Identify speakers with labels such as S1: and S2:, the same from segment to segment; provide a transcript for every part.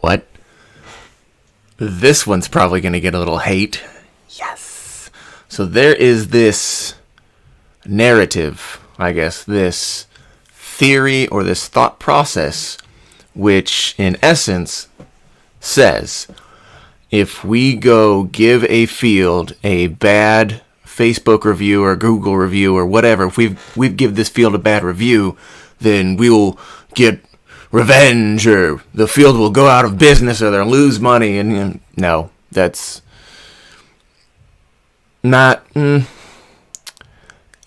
S1: what? This one's probably going to get a little hate. Yes. So there is this narrative, I guess, this theory or this thought process, which in essence says, if we go give a field a bad Facebook review or Google review or whatever, if we give this field a bad review, then we will get revenge, or the field will go out of business, or they'll lose money. And no, that's not.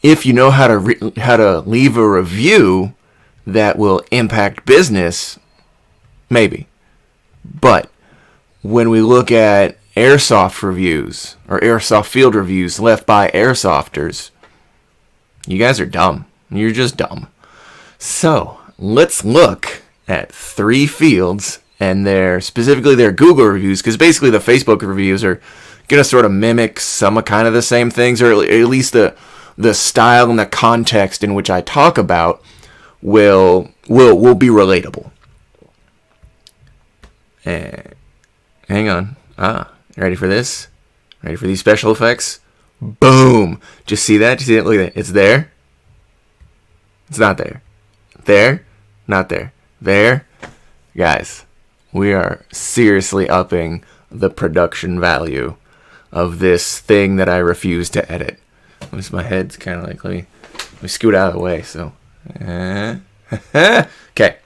S1: If you know how to leave a review that will impact business, maybe. But when we look at airsoft reviews or airsoft field reviews left by airsofters, you guys are dumb. You're just dumb. So let's look at 3 fields and specifically their Google reviews, because basically the Facebook reviews are going to sort of mimic some kind of the same things, or at least the style and the context in which I talk about will be relatable. And hang on. Ready for this? Ready for these special effects? Boom! Just see that? Look at that. It's there. It's not there. There. Not there. There. Guys, we are seriously upping the production value of this thing that I refuse to edit. My head's kind of like, let me scoot out of the way. So, okay.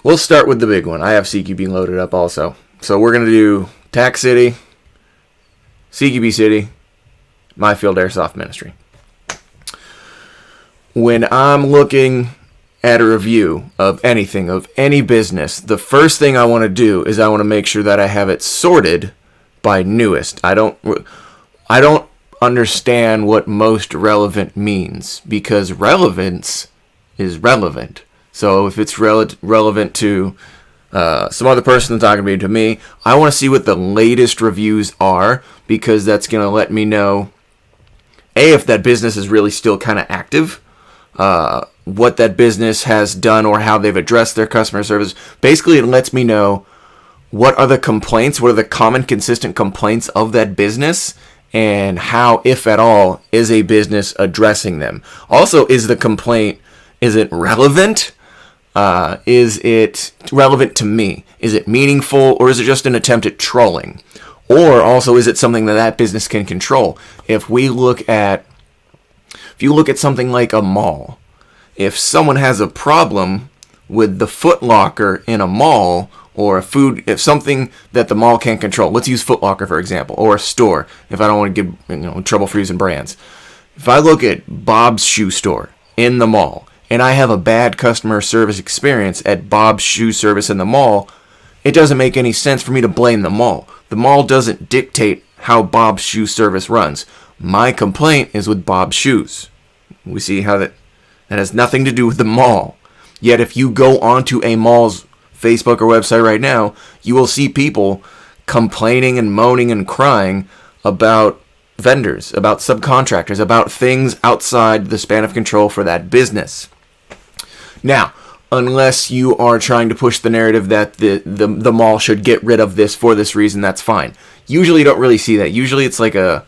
S1: We'll start with the big one. I have CQB loaded up also. So we're going to do Tac City, CQB City, My Field Airsoft Ministry. When I'm looking at a review of anything, of any business, the first thing I want to do is I want to make sure that I have it sorted by newest. I don't understand what most relevant means, because relevance is relevant. So if it's relevant to some other person that's not going to be to me, I want to see what the latest reviews are, because that's going to let me know, A, if that business is really still kind of active, what that business has done or how they've addressed their customer service. Basically, it lets me know what are the complaints, what are the common consistent complaints of that business, and how, if at all, is a business addressing them. Also, is the complaint, is it relevant? Is it relevant to me? Is it meaningful, or is it just an attempt at trolling? Or also, is it something that business can control? If you look at something like a mall, if someone has a problem with the Foot Locker in a mall, or if something that the mall can't control, let's use Foot Locker for example, or a store, if I don't want to get in trouble for using brands. If I look at Bob's Shoe Store in the mall, and I have a bad customer service experience at Bob's Shoe Service in the mall, it doesn't make any sense for me to blame the mall. The mall doesn't dictate how Bob's Shoe Service runs. My complaint is with Bob's Shoes. We see how that has nothing to do with the mall. Yet if you go onto a mall's Facebook or website right now, you will see people complaining and moaning and crying about vendors, about subcontractors, about things outside the span of control for that business. Now, unless you are trying to push the narrative that the mall should get rid of this for this reason, that's fine. Usually you don't really see that. Usually it's like an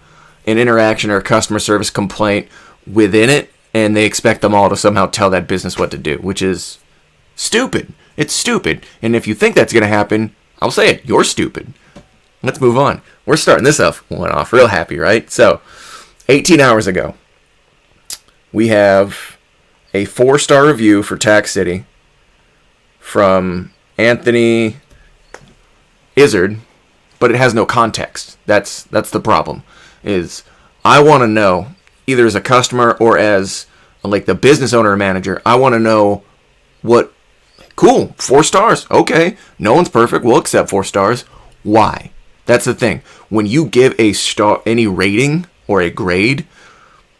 S1: interaction or a customer service complaint within it, and they expect the mall to somehow tell that business what to do, which is stupid. It's stupid. And if you think that's going to happen, I'll say it. You're stupid. Let's move on. We're starting this one off real happy, right? So, 18 hours ago, we have a 4-star review for Tac City from Anthony Izzard, but it has no context. That's the problem. Is I want to know, either as a customer or as like the business owner or manager, I want to know what. Cool, 4 stars. Okay, no one's perfect. We'll accept 4 stars. Why? That's the thing. When you give any rating or a grade,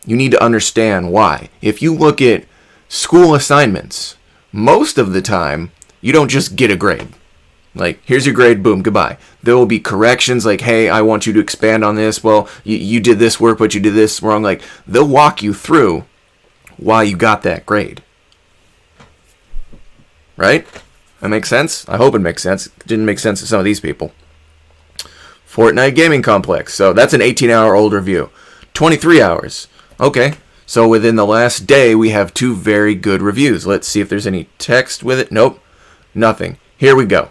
S1: you need to understand why. If you look at school assignments, most of the time, you don't just get a grade. Like, here's your grade, boom, goodbye. There will be corrections like, hey, I want you to expand on this. Well, you did this work, but you did this wrong. Like, they'll walk you through why you got that grade. Right? That makes sense? I hope it makes sense. It didn't make sense to some of these people. Fortnite Gaming Complex. So that's an 18-hour-old review. 23 hours. Okay. So within the last day, we have 2 very good reviews. Let's see if there's any text with it. Nope. Nothing. Here we go.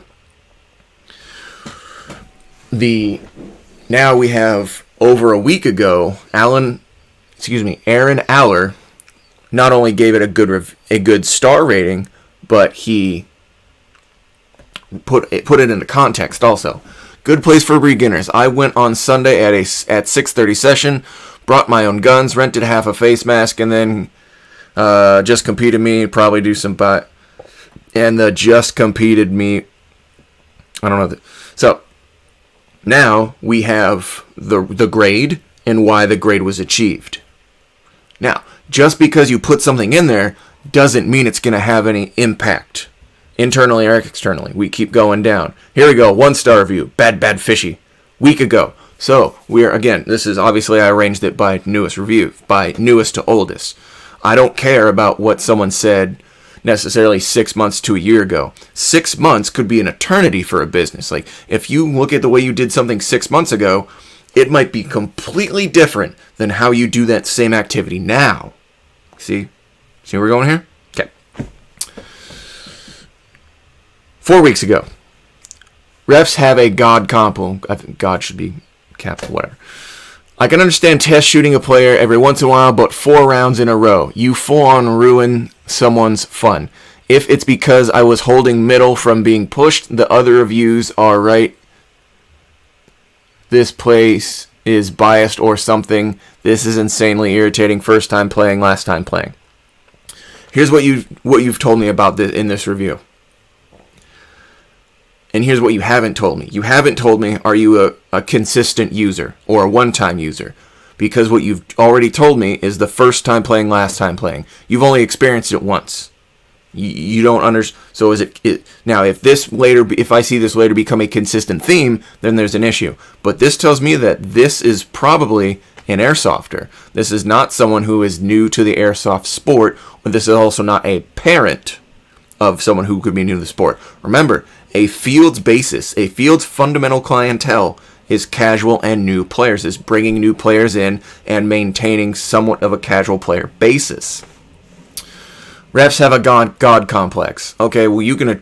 S1: Now we have, over a week ago, Aaron Aller not only gave it a good star rating, but he put it into context also. Good place for beginners. I went on Sunday at 6:30 session, brought my own guns, rented half a face mask, and then just competed me. Probably do some and the just competed me. I don't know. So now we have the grade and why the grade was achieved. Now, just because you put something in there doesn't mean it's going to have any impact, internally or externally. We keep going down. Here we go. 1-star review. Bad fishy. Week ago. So this is obviously, I arranged it by newest review, by newest to oldest. I don't care about what someone said necessarily 6 months to a year ago. 6 months could be an eternity for a business. Like, if you look at the way you did something 6 months ago, it might be completely different than how you do that same activity now. See where we're going here? Okay. 4 weeks ago, refs have a God compo. I think God should be capital, whatever. I can understand test shooting a player every once in a while, but 4 rounds in a row, you full on ruin someone's fun. If it's because I was holding middle from being pushed, the other reviews are right. This place is biased or something. This is insanely irritating. First time playing, last time playing. Here's what you've told me about this in this review. And here's what you haven't told me. You haven't told me, are you a consistent user or a one-time user? Because what you've already told me is the first time playing, last time playing. You've only experienced it once. You don't understand. So is it now? If I see this later become a consistent theme, then there's an issue. But this tells me that this is probably an airsofter. This is not someone who is new to the airsoft sport. This is also not a parent of someone who could be new to the sport. Remember, a field's basis, a field's fundamental clientele is casual and new players, is bringing new players in and maintaining somewhat of a casual player basis. Refs have a God complex. Okay, well,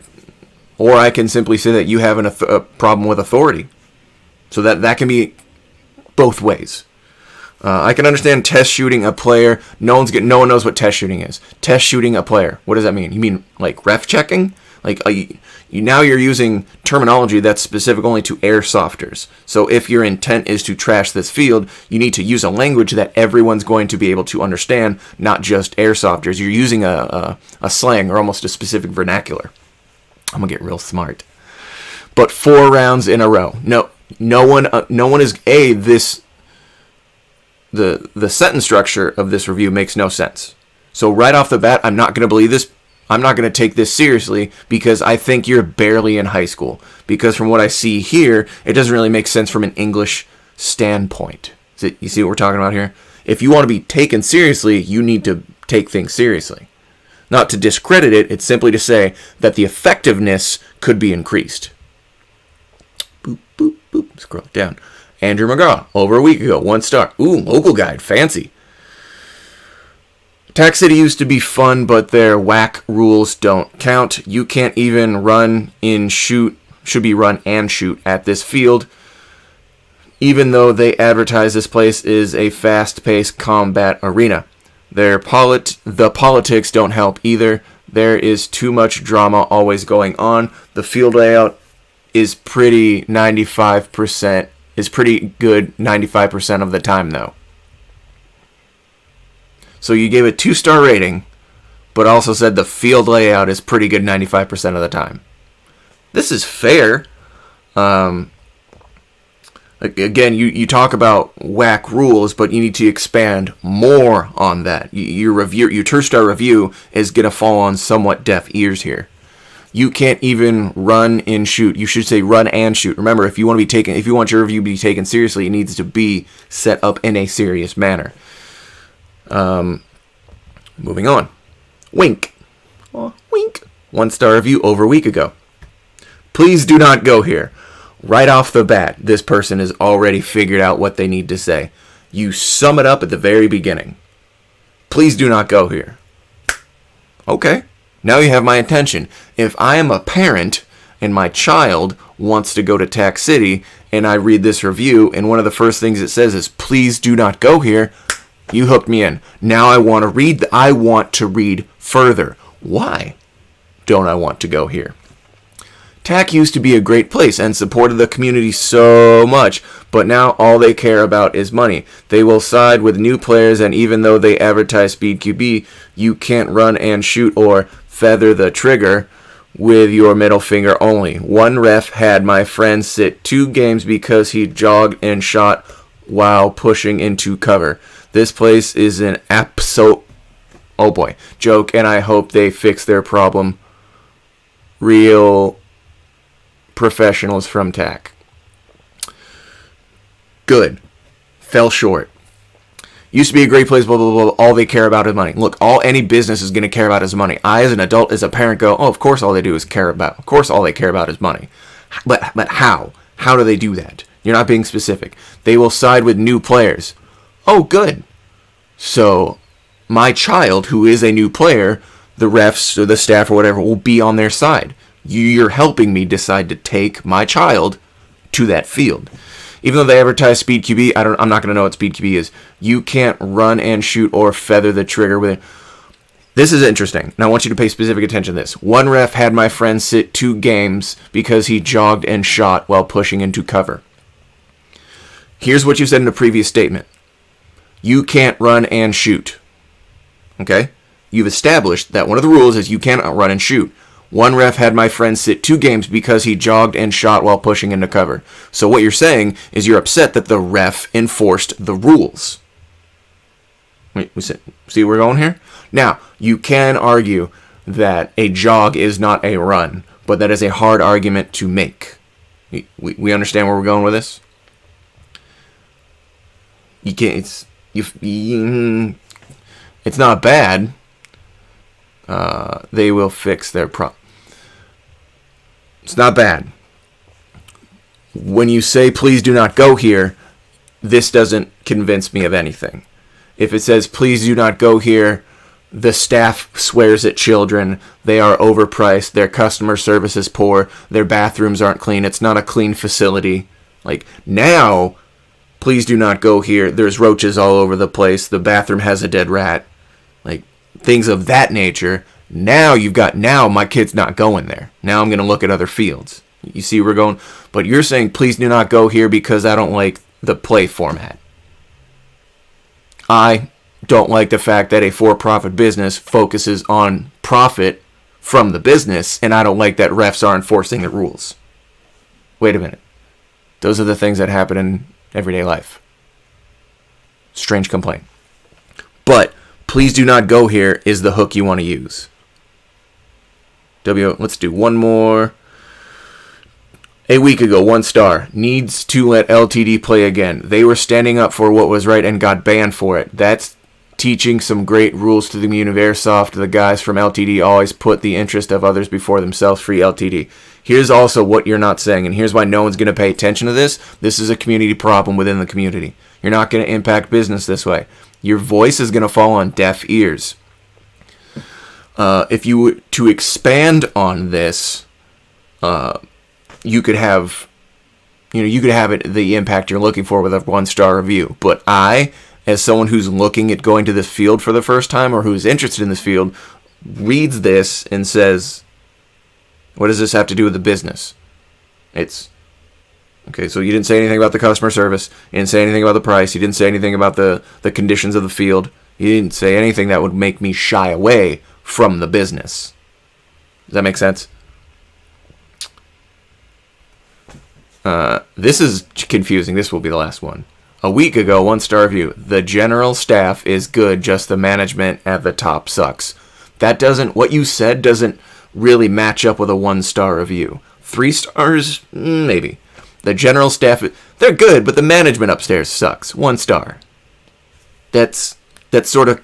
S1: or I can simply say that you have a problem with authority. So that can be both ways. I can understand test shooting a player. No one knows what test shooting is. Test shooting a player. What does that mean? You mean like ref checking? Like now you're using terminology that's specific only to airsofters. So if your intent is to trash this field, you need to use a language that everyone's going to be able to understand, not just airsofters. You're using a slang or almost a specific vernacular. I'm gonna get real smart. But 4 rounds in a row. No one is the sentence structure of this review makes no sense. So right off the bat, I'm not going to believe this. I'm not going to take this seriously because I think you're barely in high school. Because from what I see here, it doesn't really make sense from an English standpoint. You see what we're talking about here? If you want to be taken seriously, you need to take things seriously. Not to discredit it, it's simply to say that the effectiveness could be increased. Boop, boop, boop. Scroll down. Andrew McGraw, over a week ago, 1 star. Ooh, local guide, fancy. Tac City used to be fun, but their whack rules don't count. You can't even should be run and shoot at this field. Even though they advertise this place is a fast-paced combat arena. The politics don't help either. There is too much drama always going on. The field layout is pretty good 95% of the time, though. So you gave it 2-star rating, but also said the field layout is pretty good 95% of the time. This is fair. Again, you talk about whack rules, but you need to expand more on that. Your 2-star review is going to fall on somewhat deaf ears here. You can't even run and shoot. You should say run and shoot. Remember, if you want your review to be taken seriously, it needs to be set up in a serious manner. Moving on. Wink. Oh, wink. 1-star review over a week ago. Please do not go here. Right off the bat, this person has already figured out what they need to say. You sum it up at the very beginning. Please do not go here. Okay, now you have my attention. If I am a parent and my child wants to go to Tack City and I read this review and one of the first things it says is, please do not go here, you hooked me in. Now I want to read further. Why don't I want to go here? Tack used to be a great place and supported the community so much, but now all they care about is money. They will side with new players, and even though they advertise Speed QB, you can't run and shoot or feather the trigger with your middle finger only. One ref had my friend sit 2 games because he jogged and shot while pushing into cover. This place is an absolute joke, and I hope they fix their problem. Real professionals from Tack. Good. Fell short. Used to be a great place, blah, blah, blah. All they care about is money. Look, all any business is going to care about is money. I, as an adult, as a parent, go, of course all they care about is money. But how? How do they do that? You're not being specific. They will side with new players. Oh, good. So, my child, who is a new player, the refs or the staff or whatever, will be on their side. You're helping me decide to take my child to that field. Even though they advertise Speed QB, I'm not going to know what Speed QB is. You can't run and shoot or feather the trigger with it. This is interesting, and I want you to pay specific attention to this. One ref had my friend sit 2 games because he jogged and shot while pushing into cover. Here's what you said in a previous statement. You can't run and shoot. Okay? You've established that one of the rules is you cannot run and shoot. One ref had my friend sit 2 games because he jogged and shot while pushing into cover. So what you're saying is you're upset that the ref enforced the rules. Wait, see where we're going here? Now, you can argue that a jog is not a run, but that is a hard argument to make. We understand where we're going with this? You can't. It's not bad. They will fix their problem. It's not bad. When you say, please do not go here, this doesn't convince me of anything. If it says, please do not go here, the staff swears at children, they are overpriced, their customer service is poor, their bathrooms aren't clean, it's not a clean facility. Like, now, please do not go here, there's roaches all over the place, the bathroom has a dead rat. Like, things of that nature. Now my kid's not going there. Now I'm going to look at other fields. You see where we're going? But you're saying, please do not go here because I don't like the play format. I don't like the fact that a for-profit business focuses on profit from the business, and I don't like that refs are enforcing the rules. Wait a minute. Those are the things that happen in everyday life. Strange complaint. But please do not go here is the hook you want to use. Let's do one more. A week ago, 1 star. Needs to let LTD play again. They were standing up for what was right and got banned for it. That's teaching some great rules to the community of airsoft. The guys from LTD always put the interest of others before themselves. Free LTD. Here's also what you're not saying, and here's why no one's going to pay attention to this. This is a community problem within the community. You're not going to impact business this way. Your voice is going to fall on deaf ears. If you were to expand on this, you could have the impact you're looking for with a 1-star review. But I, as someone who's looking at going to this field for the first time or who's interested in this field, reads this and says, what does this have to do with the business? It's okay, so you didn't say anything about the customer service. You didn't say anything about the price. You didn't say anything about the conditions of the field. You didn't say anything that would make me shy away from the business. Does that make sense? This is confusing. This will be the last one. A week ago, 1-star review. The general staff is good, just the management at the top sucks. What you said doesn't really match up with a 1-star review. 3 stars? Maybe. The general staff, they're good, but the management upstairs sucks. 1 star. That's sort of,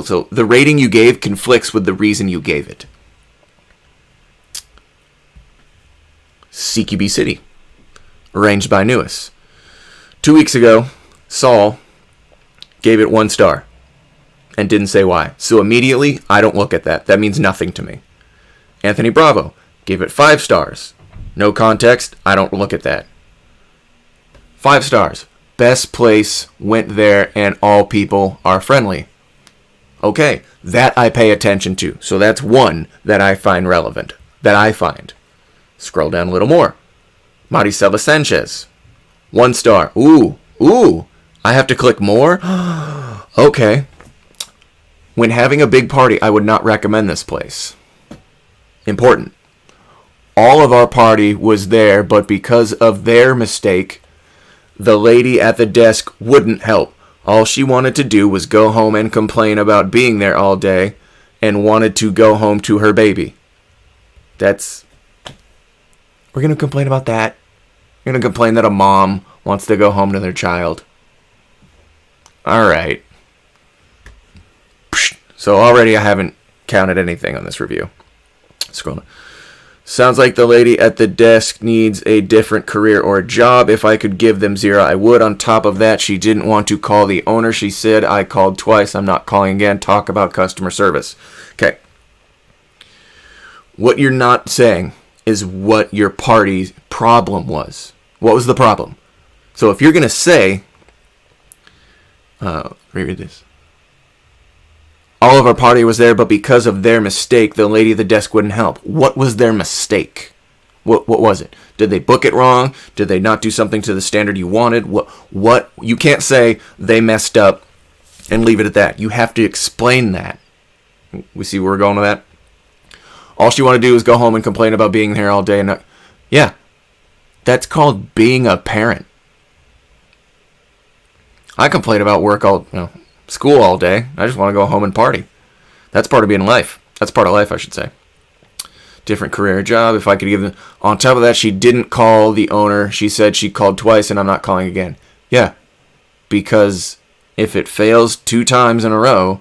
S1: so the rating you gave conflicts with the reason you gave it. CQB City, arranged by Newis. 2 weeks ago, Saul gave it 1 star and didn't say why. So immediately, I don't look at that. That means nothing to me. Anthony Bravo gave it 5 stars. No context, I don't look at that. 5 stars. Best place, went there, and all people are friendly. Okay, that I pay attention to. So that's 1 that I find relevant. Scroll down a little more. Maricela Sanchez. 1 star. Ooh. I have to click more? Okay. When having a big party, I would not recommend this place. Important. All of our party was there, but because of their mistake, the lady at the desk wouldn't help. All she wanted to do was go home and complain about being there all day and wanted to go home to her baby. We're going to complain about that. We're going to complain that a mom wants to go home to their child. Alright. So already I haven't counted anything on this review. Scroll down. Sounds like the lady at the desk needs a different career or job. If I could give them 0, I would. On top of that, she didn't want to call the owner. She said, I called twice. I'm not calling again. Talk about customer service. Okay. What you're not saying is what your party's problem was. What was the problem? So if you're going to say, reread this. All of our party was there, but because of their mistake, the lady at the desk wouldn't help. What was their mistake? What was it? Did they book it wrong? Did they not do something to the standard you wanted? What? You can't say they messed up and leave it at that. You have to explain that. We see where we're going with that? All she wanted to do was go home and complain about being here all day. Yeah, that's called being a parent. I complain about school all day. I just want to go home and party. That's part of being life. That's part of life, I should say. Different career or job. If I could give them. On top of that, she didn't call the owner. She said she called twice and I'm not calling again. Yeah. Because if it fails 2 times in a row,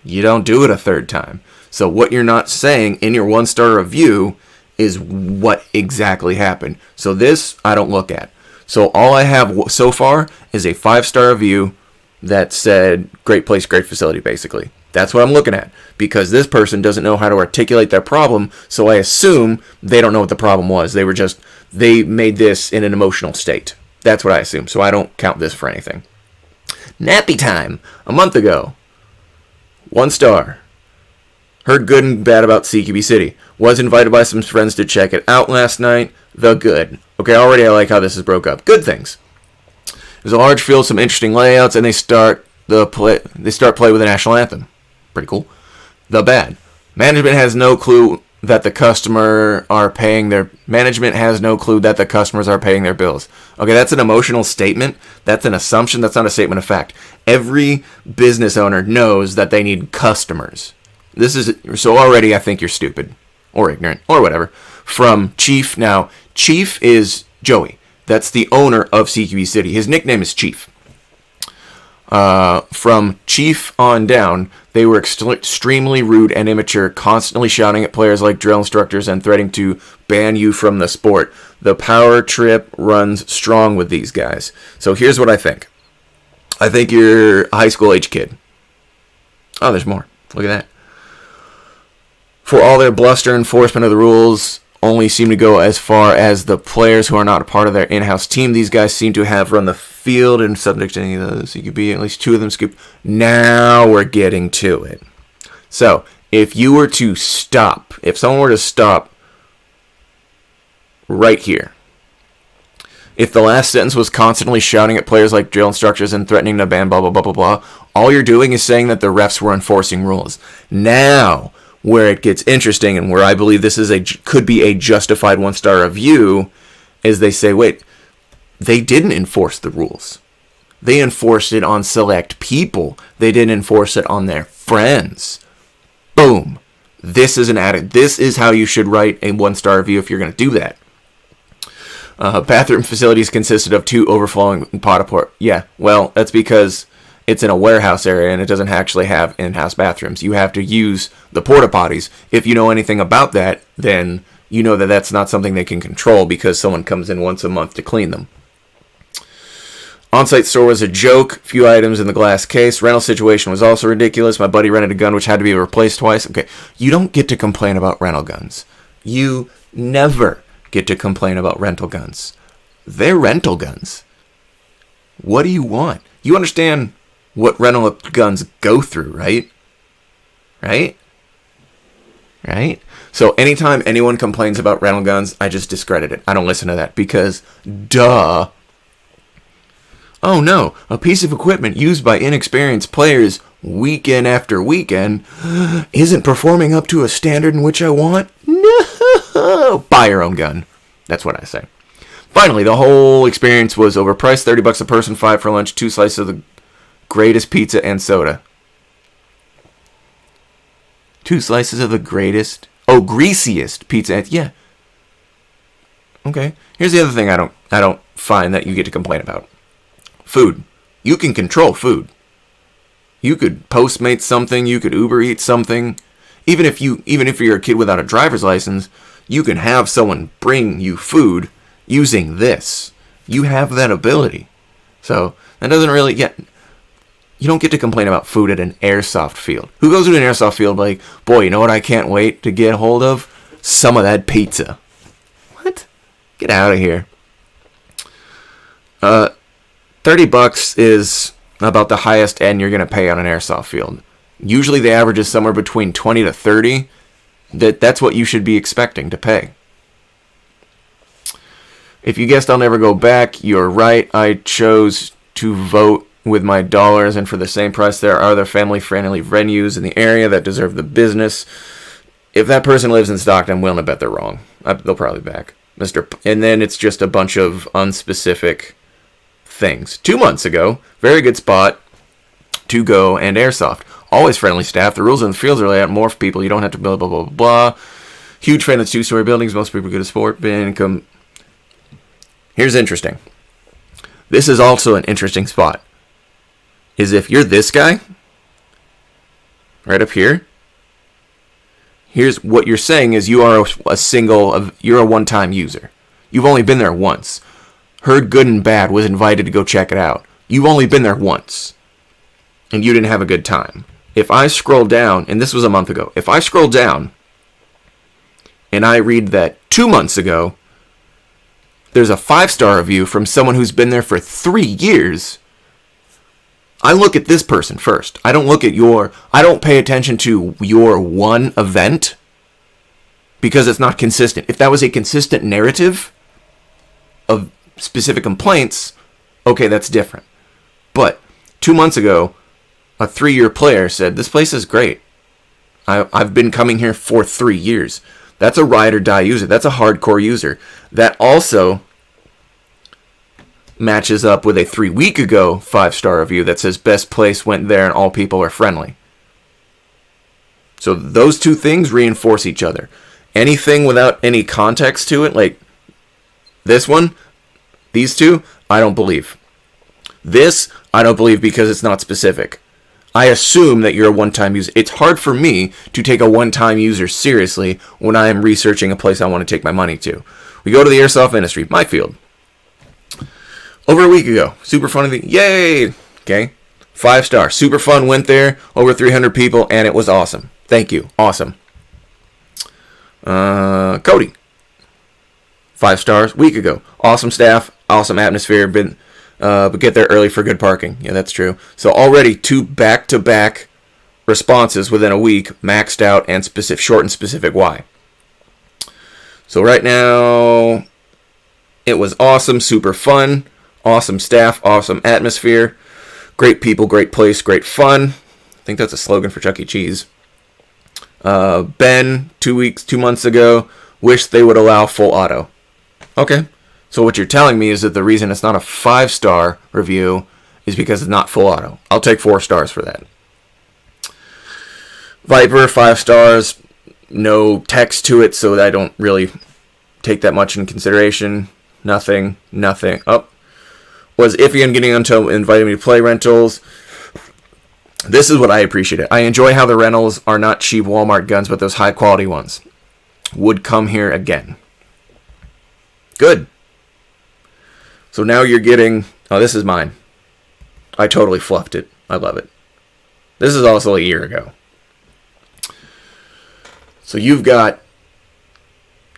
S1: you don't do it a 3rd time. So what you're not saying in your 1-star review is what exactly happened. So this, I don't look at. So all I have so far is a 5-star review that said, great place, great facility, basically. That's what I'm looking at. Because this person doesn't know how to articulate their problem, so I assume they don't know what the problem was. They made this in an emotional state. That's what I assume. So I don't count this for anything. Nappy time. A month ago. 1 star. Heard good and bad about CQB City. Was invited by some friends to check it out last night. The good. Okay, already I like how this is broke up. Good things. There's a large field, some interesting layouts, and they start play with the national anthem. Pretty cool. The bad. Management has no clue that the customers are paying their bills. Okay, that's an emotional statement. That's an assumption. That's not a statement of fact. Every business owner knows that they need customers. So already I think you're stupid or ignorant or whatever. From Chief. Now, Chief is Joey. That's the owner of CQB City. His nickname is Chief. From Chief on down, they were extremely rude and immature, constantly shouting at players like drill instructors and threatening to ban you from the sport. The power trip runs strong with these guys. So here's what I think. I think you're a high school age kid. Oh, there's more. Look at that. For all their bluster enforcement of the rules only seem to go as far as the players who are not a part of their in-house team. These guys seem to have run the field and subject to any of the CQB. At least 2 of them scooped. Now we're getting to it. So if someone were to stop right here, if the last sentence was constantly shouting at players like drill instructors and threatening to ban blah, blah, blah, blah, blah, all you're doing is saying that the refs were enforcing rules. Now, where it gets interesting and where I believe this could be a justified 1-star review is they say, wait, they didn't enforce the rules. They enforced it on select people. They didn't enforce it on their friends. Boom. This is This is how you should write a 1-star review if you're going to do that. Bathroom facilities consisted of 2 overflowing porta. Yeah, well, that's because it's in a warehouse area and it doesn't actually have in-house bathrooms. You have to use the porta potties. If you know anything about that, then you know that that's not something they can control because someone comes in once a month to clean them. On-site store was a joke. Few items in the glass case. Rental situation was also ridiculous. My buddy rented a gun which had to be replaced twice. Okay, you don't get to complain about rental guns. You never get to complain about rental guns. They're rental guns. What do you want? You understand what rental guns go through, right? Right? So anytime anyone complains about rental guns, I just discredit it. I don't listen to that because, duh. Oh no, a piece of equipment used by inexperienced players weekend after weekend isn't performing up to a standard in which I want? No! Buy your own gun. That's what I say. Finally, the whole experience was overpriced. $30 a person, 5 for lunch, 2 slices of the greatest pizza and soda. 2 slices of the greasiest pizza. And, yeah. Okay. Here's the other thing I don't find that you get to complain about. Food. You can control food. You could Postmate something. You could Uber Eat something. Even if you're a kid without a driver's license, you can have someone bring you food using this. You have that ability. So that doesn't really get. You don't get to complain about food at an airsoft field. Who goes to an airsoft field like, boy, you know what I can't wait to get hold of? Some of that pizza. What? Get out of here. $30 is about the highest end you're going to pay on an airsoft field. Usually the average is somewhere between 20 to 30. That's what you should be expecting to pay. If you guessed I'll never go back, you're right. I chose to vote with my dollars, and for the same price, there are other family-friendly venues in the area that deserve the business. If that person lives in Stockton, I'm willing to bet they're wrong. They'll probably back. And then it's just a bunch of unspecific things. 2 months ago, very good spot to go and airsoft. Always friendly staff. The rules in the fields are laid out more for people. You don't have to build blah, blah, blah, blah. Huge fan of 2-story buildings. Most people are good at sport. Income. Here's interesting. This is also an interesting spot. Is if you're this guy, right up here, here's what you're saying is you are you're a one-time user. You've only been there once. Heard good and bad, was invited to go check it out. You've only been there once. And you didn't have a good time. If I scroll down, and this was a month ago, if I scroll down and I read that 2 months ago, there's a 5-star review from someone who's been there for 3 years. I look at this person first. I don't pay attention to your one event because it's not consistent. If that was a consistent narrative of specific complaints, okay, that's different. But 2 months ago, a 3-year player said, this place is great. I've been coming here for 3 years. That's a ride or die user. That's a hardcore user. That also matches up with a 3-week ago 5-star review that says best place, went there, and all people are friendly. So those two things reinforce each other. Anything without any context to it, like this one, these two, I don't believe. This, I don't believe because it's not specific. I assume that you're a one-time user. It's hard for me to take a one-time user seriously when I am researching a place I want to take my money to. We go to the airsoft industry, my field. Over a week ago, super fun. Yay! Okay, 5-star, super fun. Went there, over 300 people, and it was awesome. Thank you, awesome. Cody, 5 stars, week ago. Awesome staff, awesome atmosphere. But get there early for good parking. Yeah, that's true. So already 2 back-to-back responses within a week, maxed out and short and specific why. So right now, it was awesome, super fun, awesome staff, awesome atmosphere, great people, great place, great fun. I think that's a slogan for Chuck E. Cheese. Ben, 2 months ago, wish they would allow full auto. Okay. So what you're telling me is that the reason it's not a 5-star review is because it's not full auto. I'll take 4 stars for that. Viper, 5 stars. No text to it, so I don't really take that much in consideration. Nothing. Oh. Was iffy on getting until inviting me to play rentals. This is what I appreciate. I enjoy how the rentals are not cheap Walmart guns, but those high-quality ones. would come here again. Good. So now you're getting... Oh, this is mine. I totally fluffed it. I love it. This is also a year ago. So you've got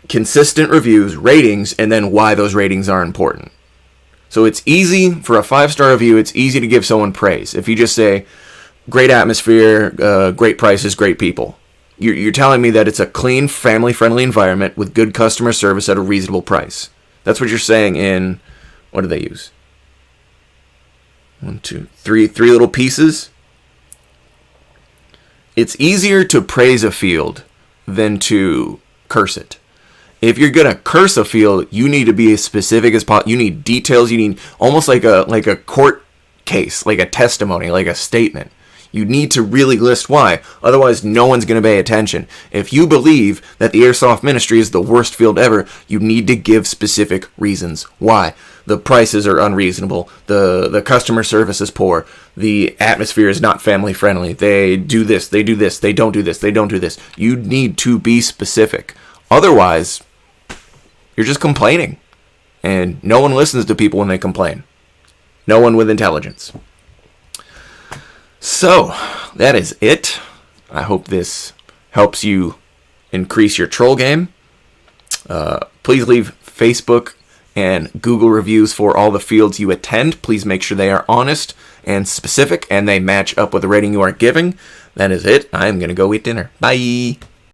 S1: consistent reviews, ratings, and then why those ratings are important. So it's easy for a 5-star review. It's easy to give someone praise. If you just say, great atmosphere, great prices, great people. You're telling me that it's a clean, family-friendly environment with good customer service at a reasonable price. That's what you're saying in, what do they use? 1, 2, 3 little pieces. It's easier to praise a field than to curse it. If you're gonna curse a field, you need to be as specific as possible. You need details. You need almost like a court case, like a testimony, like a statement. You need to really list why. Otherwise, no one's gonna pay attention. If you believe that the airsoft ministry is the worst field ever, you need to give specific reasons why. The prices are unreasonable. The customer service is poor. The atmosphere is not family friendly. They do this. They do this. They don't do this. They don't do this. You need to be specific. Otherwise, you're just complaining. And no one listens to people when they complain. No one with intelligence. So, that is it. I hope this helps you increase your troll game. Please leave Facebook and Google reviews for all the fields you attend. Please make sure they are honest and specific and they match up with the rating you are giving. That is it. I'm going to go eat dinner. Bye.